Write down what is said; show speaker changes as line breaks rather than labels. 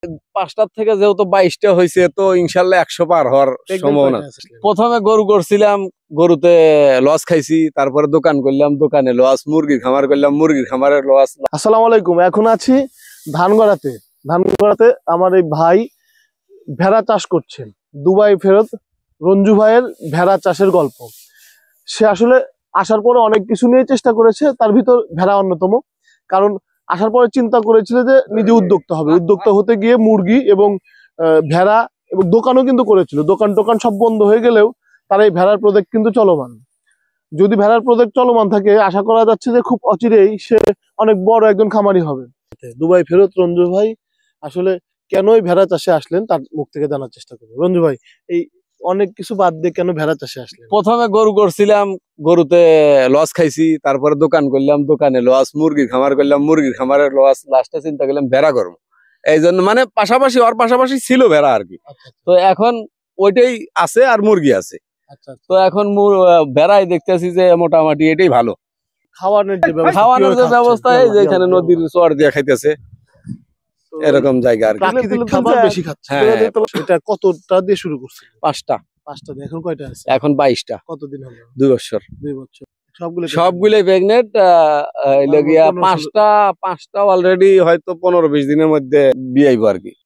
5টার থেকে যেহেতু 22টা হয়েছে, তো ইনশাল্লাহ 100 পার হওয়ার সম্ভাবনা। প্রথমে গরু করছিলাম, গরুতে লস খাইছি, তারপরে দোকান করলাম, দোকানে লস, মুরগির খামার করলাম, মুরগির খামারে লস।
আসসালামু আলাইকুম। এখন আছি ধানগড়াতে। আমার এই ভাই ভেড়া চাষ করছেন। দুবাই ফেরত রঞ্জু ভাইয়ের ভেড়া চাষের গল্প। সে আসলে আসার পরে অনেক কিছু নিয়ে চেষ্টা করেছে, তার ভিতর ভেড়া অন্যতম। কারণ আসার পরে চিন্তা করেছিল যে নিজে উদ্যোক্তা হবে। উদ্যোক্তা হতে গিয়ে মুরগি এবং ভেড়া এবং দোকানও কিন্তু করেছিল। দোকান সব বন্ধ হয়ে গেলেও তার এই ভেড়ার প্রজেক্ট কিন্তু চলমান। যদি ভেড়ার প্রজেক্ট চলমান থাকে, আশা করা যাচ্ছে যে খুব অচিরেই সে অনেক বড় একজন খামারি হবে। দুবাই ফেরত রঞ্জু ভাই আসলে কেনই ভেড়া চাষে আসলেন তার মুখ থেকে জানার চেষ্টা করবো। রঞ্জু ভাই, এই অনেক কিছু বাদ দিয়ে কেন ভেড়া চাষে আসলেন?
প্রথমে গরু করছিলাম, গরুতে লস খাইছি, তারপরে দোকান করলাম, দোকানে লস, মুরগির খামার করলাম, মুরগির খামারে লস। লাস্টে চিন্তা করলাম ভেড়া করবো। এই জন্য মানে পাশাপাশি ছিল ভেড়া আর কি। তো এখন ওইটাই আছে আর মুরগি আছে। তো এখন ভেড়াই দেখতেছি যে মোটামুটি এটাই ভালো।
খাওয়ানোর
যে ব্যবস্থা, এই যে এখানে নদীর চর দিয়ে খাইতেছে, এরকম জায়গা আর কি।
প্রাকৃতিক খাবার বেশি খাচ্ছে। এটা কতটা দিয়ে শুরু করছে?
5টা
দিয়ে। এখন কয়টা আছে?
এখন 22টা।
কতদিন হলো?
2 বছর।
সবগুলোই
প্রেগনেন্ট। পাঁচটা অলরেডি হয়তো 15-20 দিনের মধ্যে বিয়ে হইব আর কি।